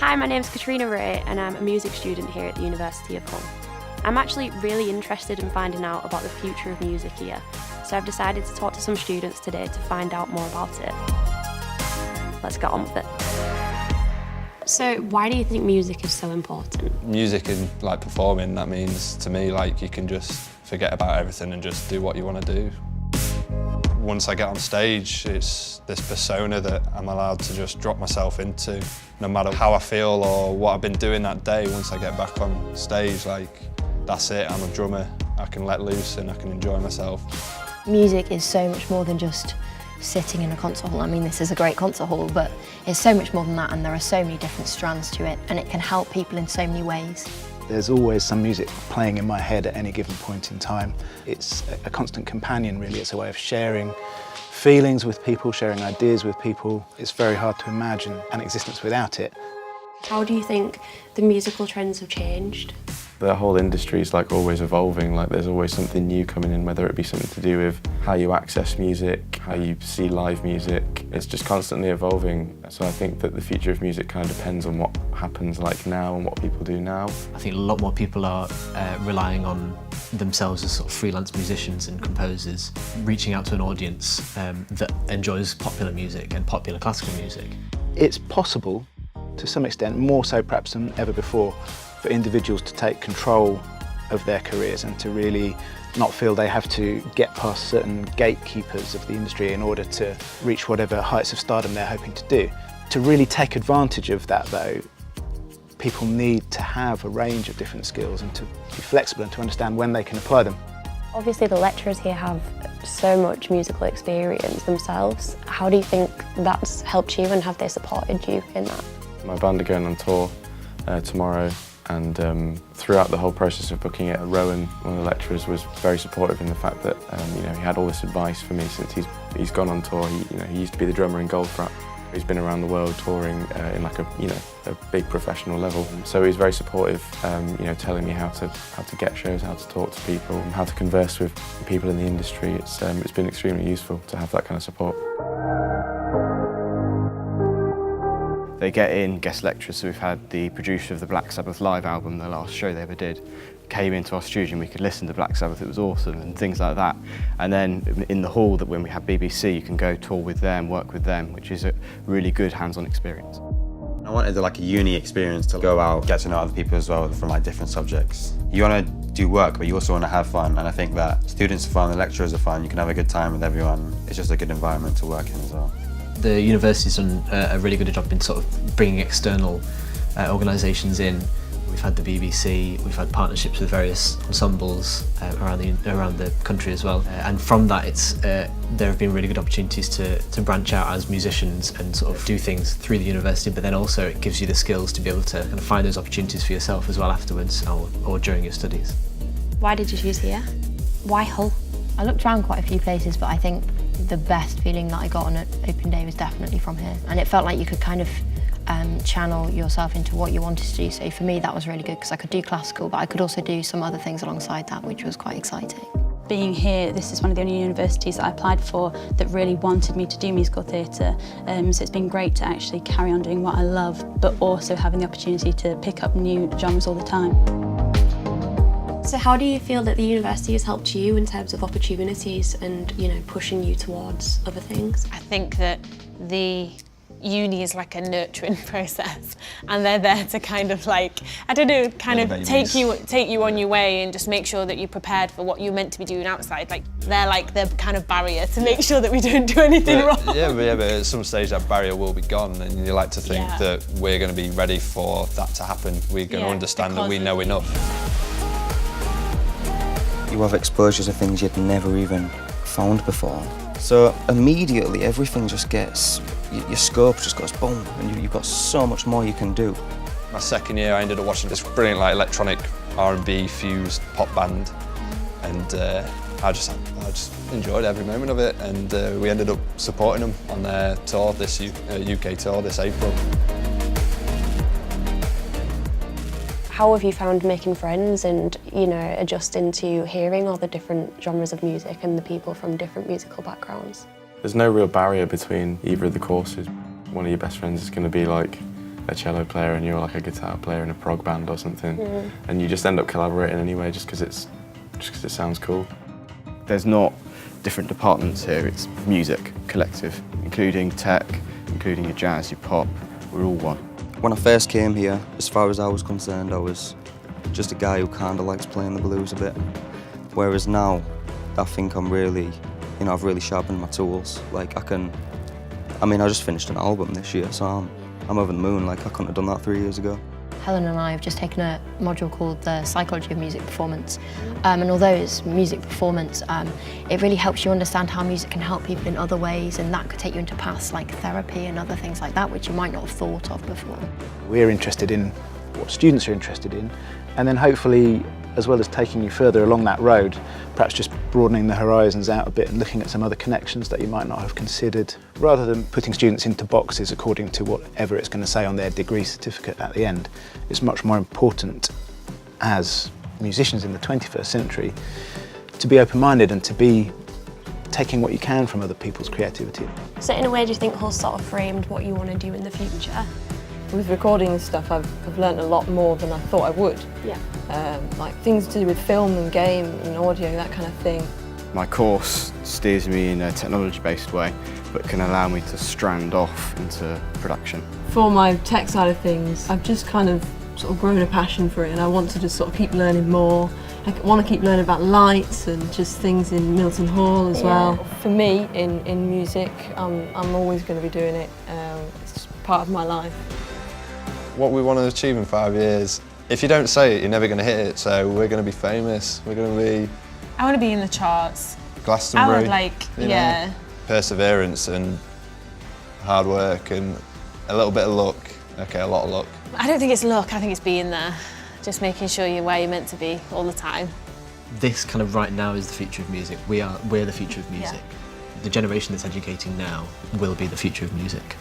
Hi, my name's Katrina Ray and I'm a music student here at the University of Hull. I'm actually really interested in finding out about the future of music here, so I've decided to talk to some students today to find out more about it. Let's get on with it. So why do you think music is so important? Music and like performing, that means to me like you can just forget about everything and just do what you want to do. Once I get on stage, it's this persona that I'm allowed to just drop myself into. No matter how I feel or what I've been doing that day, once I get back on stage, like, that's it, I'm a drummer. I can let loose and I can enjoy myself. Music is so much more than just sitting in a concert hall. I mean, this is a great concert hall, but it's so much more than that, and there are so many different strands to it, and it can help people in so many ways. There's always some music playing in my head at any given point in time. It's a constant companion, really. It's a way of sharing feelings with people, sharing ideas with people. It's very hard to imagine an existence without it. How do you think the musical trends have changed? The whole industry is like always evolving, like there's always something new coming in, whether it be something to do with how you access music, how you see live music. It's just constantly evolving. So I think that the future of music kind of depends on what happens like now and what people do now. I think a lot more people are relying on themselves as sort of freelance musicians and composers, reaching out to an audience that enjoys popular music and popular classical music. It's possible, to some extent, more so perhaps than ever before, for individuals to take control of their careers and to really not feel they have to get past certain gatekeepers of the industry in order to reach whatever heights of stardom they're hoping to do. To really take advantage of that, though, people need to have a range of different skills and to be flexible and to understand when they can apply them. Obviously the lecturers here have so much musical experience themselves. How do you think that's helped you and have they supported you in that? My band are going on tour tomorrow, and throughout the whole process of booking it, Rowan, one of the lecturers, was very supportive in the fact that he had all this advice for me since he's gone on tour. He used to be the drummer in Goldfrapp. He's been around the world touring in like a big professional level. So he's very supportive, telling me how to get shows, how to talk to people, how to converse with people in the industry. It's been extremely useful to have that kind of support. They get in guest lecturers, so we've had the producer of the Black Sabbath live album, the last show they ever did, came into our studio and we could listen to Black Sabbath, it was awesome, and things like that. And then in the hall, that when we have BBC, you can go tour with them, work with them, which is a really good hands-on experience. I wanted like a uni experience to go out, get to know other people as well from like different subjects. You want to do work, but you also want to have fun, and I think that students are fun, the lecturers are fun, you can have a good time with everyone. It's just a good environment to work in as well. The university's done a really good job in sort of bringing external organisations in. We've had the BBC, we've had partnerships with various ensembles around the country as well. And from that, there have been really good opportunities to branch out as musicians and sort of do things through the university, but then also it gives you the skills to be able to kind of find those opportunities for yourself as well afterwards or during your studies. Why did you choose here? Why Hull? I looked around quite a few places, but I think the best feeling that I got on an open day was definitely from here. And it felt like you could kind of channel yourself into what you wanted to do. So for me, that was really good because I could do classical, but I could also do some other things alongside that, which was quite exciting. Being here, this is one of the only universities that I applied for that really wanted me to do musical theatre. So it's been great to actually carry on doing what I love, but also having the opportunity to pick up new genres all the time. So how do you feel that the university has helped you in terms of opportunities and, pushing you towards other things? I think that the uni is like a nurturing process, and they're there to kind of like, take you on your way and just make sure that you're prepared for what you're meant to be doing outside. Like, they're like the kind of barrier to make sure that we don't do anything wrong. Yeah, but at some stage that barrier will be gone, and you like to think that we're going to be ready for that to happen. We're going to understand that we know enough. You have exposure to things you'd never even found before. So immediately everything just gets, your scope just goes boom, and you've got so much more you can do. My second year I ended up watching this brilliant electronic R&B fused pop band, and I just enjoyed every moment of it, and we ended up supporting them on their tour, this UK tour this April. How have you found making friends and, adjusting to hearing all the different genres of music and the people from different musical backgrounds? There's no real barrier between either of the courses. One of your best friends is going to be like a cello player and you're like a guitar player in a prog band or something, and you just end up collaborating anyway, just because it sounds cool. There's not different departments here. It's music collective, including tech, including your jazz, your pop. We're all one. When I first came here, as far as I was concerned, I was just a guy who kind of likes playing the blues a bit. Whereas now, I think I'm really, I've really sharpened my tools. Like I just finished an album this year, so I'm over the moon. Like I couldn't have done that 3 years ago. Helen and I have just taken a module called the Psychology of Music Performance, and although it's music performance, it really helps you understand how music can help people in other ways, and that could take you into paths like therapy and other things like that, which you might not have thought of before. We're interested in what students are interested in, and then hopefully, as well as taking you further along that road, perhaps just broadening the horizons out a bit and looking at some other connections that you might not have considered, rather than putting students into boxes according to whatever it's going to say on their degree certificate at the end. It's much more important as musicians in the 21st century to be open-minded and to be taking what you can from other people's creativity. So in a way, do you think Hull sort of framed what you want to do in the future? With recording and stuff, I've learnt a lot more than I thought I would. Yeah. Like things to do with film and game and audio, that kind of thing. My course steers me in a technology-based way, but can allow me to strand off into production. For my tech side of things, I've just kind of sort of grown a passion for it, and I want to just sort of keep learning more. I want to keep learning about lights and just things in Milton Hall as well. For me, in music, I'm always going to be doing it. It's part of my life. What we want to achieve in 5 years, if you don't say it, you're never going to hit it, so we're going to be famous, we're going to be... I want to be in the charts. Glastonbury. I would yeah. Perseverance and hard work and a little bit of luck. Okay, a lot of luck. I don't think it's luck, I think it's being there. Just making sure you're where you're meant to be all the time. This kind of right now is the future of music. We're the future of music. The generation that's educating now will be the future of music.